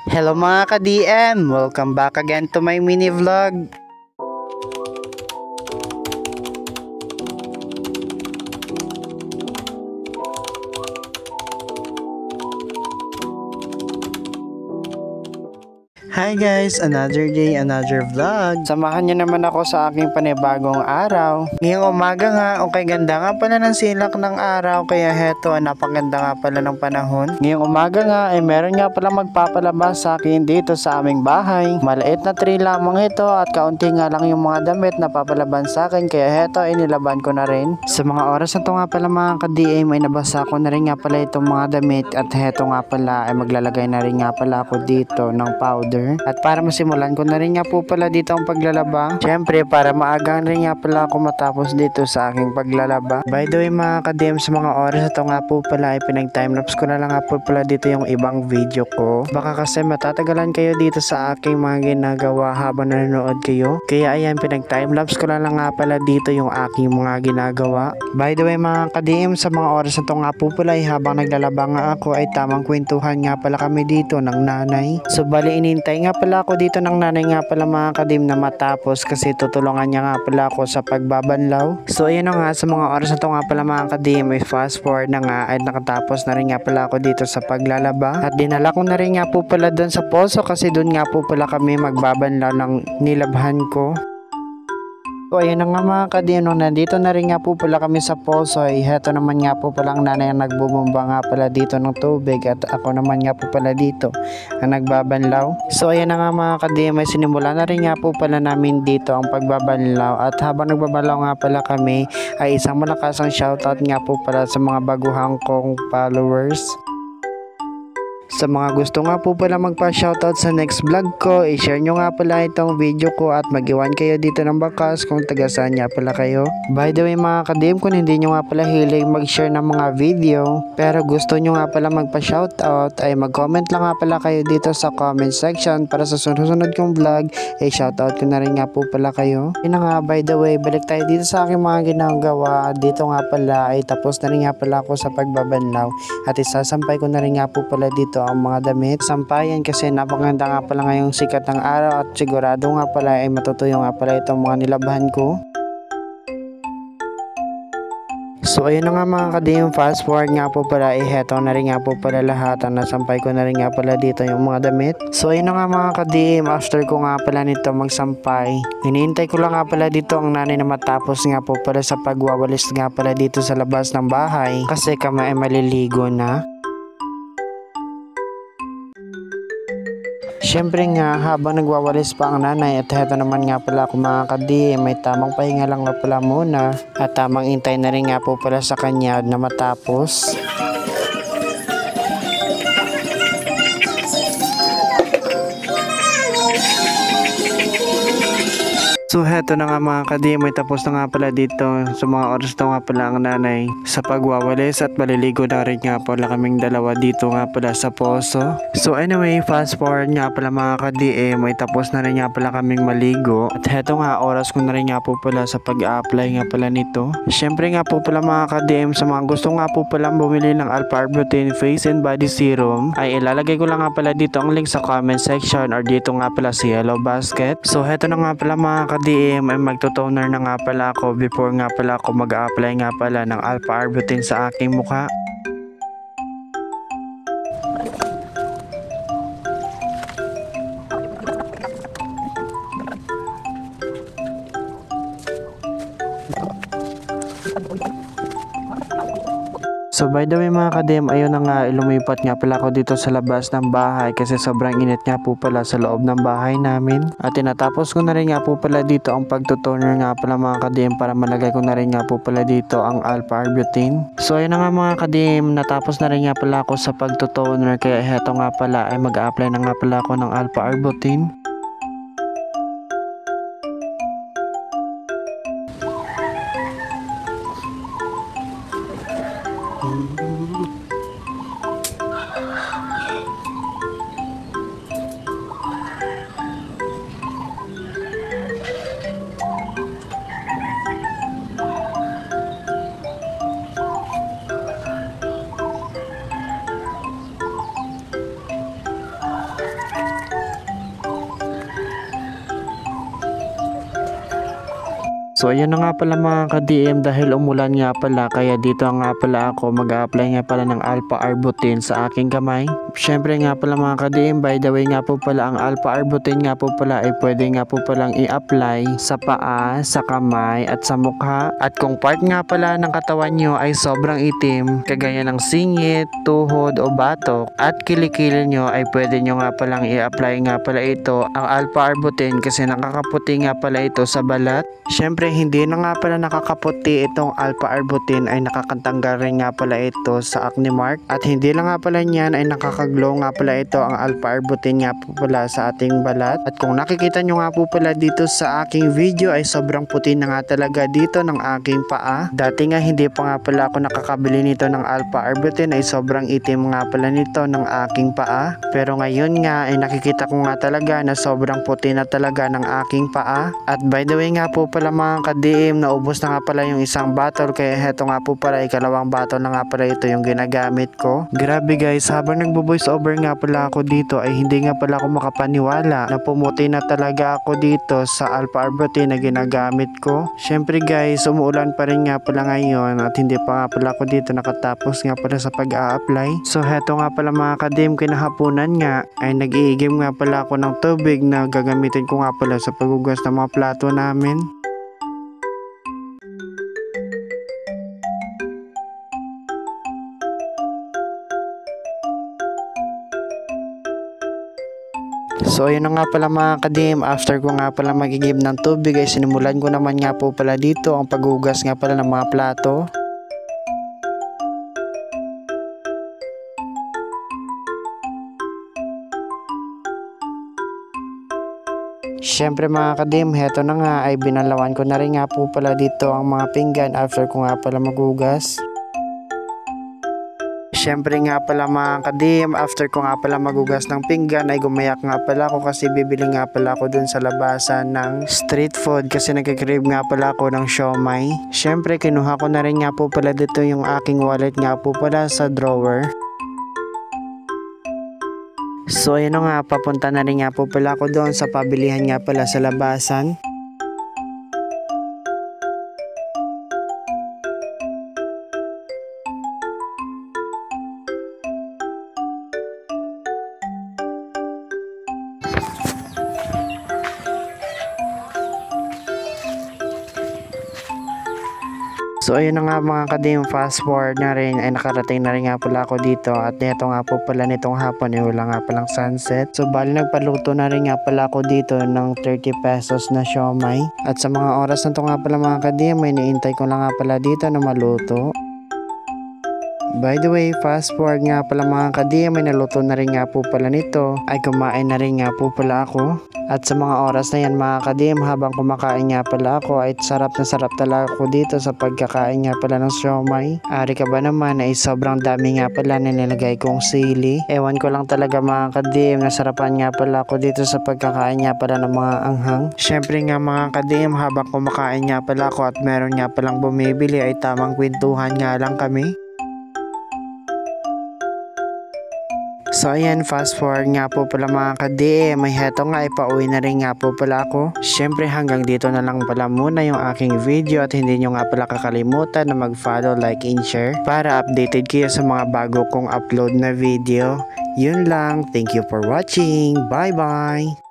Hello mga ka-DM! Welcome back again to my mini vlog. Hi guys! Another day, another vlog. Samahan niyo naman ako sa aking panibagong araw. Ngayong umaga nga, okay ganda nga pala ng silak ng araw. Kaya heto, napakaganda nga pala ng panahon. Ngayong umaga nga, meron nga pala magpapalabas sa akin dito sa aming bahay. Maliit na tree lamang ito at kaunti nga lang yung mga damit na papalaban sa akin. Kaya heto, inilaban ko na rin. Sa mga oras na to nga pala mga ka-DM, ay nabasa ko na rin nga pala itong mga damit. At heto nga pala, ay maglalagay na rin nga pala ako dito ng powder. At para masimulan ko na rin nga po pala dito ang paglalaba. Syempre para maagang rin nga pala ako matapos dito sa aking paglalaba. By the way mga ka-DM, sa mga oras ito nga po pala ay pinag-timelapse ko na lang nga po pala dito yung ibang video ko. Baka kasi matatagalan kayo dito sa aking mga ginagawa habang nanonood kayo. Kaya ayan, pinag-timelapse ko na lang nga pala dito yung aking mga ginagawa. By the way mga ka-DM, sa mga oras ito nga po pala ay habang naglalaba nga ako ay tamang kwentuhan nga pala kami dito ng nanay. So bali inintay nga pala ako dito ng nanay nga pala mga ka-DM na matapos kasi tutulungan niya nga pala ako sa pagbabanlaw. So ayun na nga, sa mga oras na to nga pala mga ka-DM ay fast forward na nga ay nakatapos na rin nga pala ako dito sa paglalaba. At dinala ko na rin nga po pala doon sa poso kasi doon nga po pala kami magbabanlaw ng nilabhan ko. So ayun na nga mga ka-DM, nandito na rin nga po pala kami sa poso. Heto naman nga po pala ang nanay ang nagbubumba nga pala dito ng tubig at ako naman nga po pala dito ang nagbabanlaw. So ayun na nga mga ka-DM, ay sinimula na rin nga po pala namin dito ang pagbabanlaw. At habang nagbabanlaw nga pala kami ay isang malakasang shoutout nga po pala sa mga baguhang kong followers. Sa mga gusto nga po pala magpa-shoutout sa next vlog ko, i-share nyo nga pala itong video ko at mag-iwan kayo dito ng bakas kung taga saan nga pala kayo. By the way mga ka-DM, kung hindi nyo nga pala hilig mag-share ng mga video pero gusto nyo nga pala magpa-shoutout ay mag-comment lang nga pala kayo dito sa comment section para sa sunod-sunod kong vlog ay shoutout ko na rin nga po pala kayo. Yun na nga, by the way, balik tayo dito sa aking mga ginagawa. Dito nga pala ay tapos na rin nga pala ako sa pagbabanlaw at isasampay ko na rin nga po pala dito ang mga damit. Sampayan kasi napakaganda nga pala ngayong sikat ng araw at sigurado nga pala ay matutuyo nga pala itong mga nilabhan ko. So ayun na nga mga ka-DM, fast forward nga po pala heto na rin nga po pala lahat ang nasampay ko na rin nga pala dito yung mga damit. So ayun na nga mga ka-DM, after ko nga pala nito magsampay, hinihintay ko lang nga pala dito ang nanay na matapos nga po pala sa pagwawalis nga pala dito sa labas ng bahay kasi kami ay maliligo na. Siyempre nga habang nagwawalis pa ang nanay at heto naman nga pala ako mga ka-DM, may tamang pahinga lang nga pala muna at tamang intay na rin nga po pala sa kanya na matapos. So heto na nga mga ka-DM, ay tapos na nga pala dito sa mga oras na nga pala ang nanay sa pagwawalis at maliligo na rin nga pala kaming dalawa dito nga pala sa poso. So anyway, fast forward nga pala mga ka-DM, ay tapos na rin nga pala kaming maligo at heto nga oras ko na rin nga po pala sa pag-a-apply nga pala nito. Siyempre nga po pala mga ka-DM, sa mga gusto nga po pala bumili ng Alpha Arbutin Face and Body Serum ay ilalagay ko lang nga pala dito ang link sa comment section or dito nga pala sa yellow basket. So heto na nga pala mga ka-DM, ay magto-toner na nga pala ako before nga pala ako mag-a-apply nga pala ng Alpha Arbutin sa aking mukha. So by the way mga ka-DM, ayun na nga, lumipat nga pala ako dito sa labas ng bahay kasi sobrang init nga po pala sa loob ng bahay namin. At tinatapos ko na rin nga po pala dito ang pagtutoner nga pala mga ka-DM para malagay ko na rin nga po pala dito ang Alpha Arbutin. So ayun na nga mga ka-DM, natapos na rin nga pala ako sa pagtutoner kaya heto nga pala ay mag-a-apply na nga pala ako ng Alpha Arbutin. So ayun na nga pala mga ka-DM, dahil umulan nga pala kaya dito nga pala ako mag-a-apply nga pala ng Alpha Arbutin sa aking kamay. Syempre nga pala mga ka-DM, by the way nga po pala, ang Alpha Arbutin nga po pala ay pwede nga po palang i-apply sa paa, sa kamay at sa mukha. At kung part nga pala ng katawan nyo ay sobrang itim, kagaya ng singit, tuhod o batok at kilikili nyo, ay pwede nyo nga palang i-apply nga pala ito, ang Alpha Arbutin, kasi nakakaputi nga pala ito sa balat. Syempre hindi na nga pala nakakaputi itong Alpha Arbutin, ay nakakatanggal rin nga pala ito sa acne mark. At hindi lang nga pala niyan, ay nakakaglow nga pala ito ang Alpha Arbutin nga po pala sa ating balat. At kung nakikita nyo nga po pala dito sa aking video, ay sobrang puti na nga talaga dito ng aking paa. Dati nga hindi pa nga pala ako nakakabili nito ng Alpha Arbutin, ay sobrang itim nga pala nito ng aking paa. Pero ngayon nga ay nakikita ko nga talaga na sobrang puti na talaga ng aking paa. At by the way nga po pala mga ka-DM, naubos na nga pala yung isang bottle, kaya heto nga po pala, ikalawang bottle na nga pala ito yung ginagamit ko. Grabe guys, habang nagbo-voice over nga pala ako dito, ay hindi nga pala ako makapaniwala na pumuti na talaga ako dito sa Alpha Arbutin na ginagamit ko. Syempre guys, umuulan pa rin nga pala ngayon at hindi pa nga pala ako dito nakatapos nga pala sa pag-a-apply. So heto nga pala mga ka-DM, kinahaponan nga ay nag-iigim nga pala ako ng tubig na gagamitin ko nga pala sa paghugas ng mga plato namin. So ayun na nga pala mga ka-DM, after ko nga pala magigib ng tubig ay sinimulan ko naman nga po pala dito ang paghugas nga pala ng mga plato. Syempre mga ka-DM, heto na nga ay binalawan ko na rin nga po pala dito ang mga pinggan after ko nga pala maghugas. Syempre nga pala mga ka-DM, after ko nga pala magugas ng pinggan ay gumayak nga pala ako kasi bibili nga pala ako dun sa labasan ng street food kasi nagkikrave nga pala ako ng siomai. Syempre kinuha ko na rin nga po pala dito yung aking wallet nga po pala sa drawer. So ayun nga, papunta na rin nga po pala ako doon sa pabilihan nga pala sa labasan. So ayun na nga mga ka-DM, fast forward na rin ay nakarating na rin nga pala ako dito at neto nga po pala nitong hapon ay wala nga palang sunset. So bali nagpaluto na rin nga pala ako dito ng 30 pesos na siomai. At sa mga oras na to nga pala mga ka-DM ay niintay ko lang nga pala dito na maluto. By the way, fast forward nga pala mga ka-DM ay naluto na rin nga po pala nito, ay kumain na rin nga po pala ako. At sa mga oras na yan mga ka-DM, habang kumakain nga pala ako ay sarap na sarap talaga ako dito sa pagkakain nga pala ng siomai. Ari ka ba naman ay sobrang dami nga pala na nilagay kong sili. Ewan ko lang talaga mga ka-DM, nasarapan nga pala ako dito sa pagkakain nga pala ng mga anghang. Syempre nga mga ka-DM, habang kumakain nga pala ako at meron nga palang bumibili ay tamang kwentuhan nga lang kami. So ayan, fast forward nga po pala mga ka-DM, may heto nga ay pauwi na rin nga po pala ako. Syempre hanggang dito na lang pala muna yung aking video at hindi nyo nga pala kakalimutan na mag-follow, like, and share para updated kayo sa mga bago kong upload na video. Yun lang, thank you for watching, bye bye!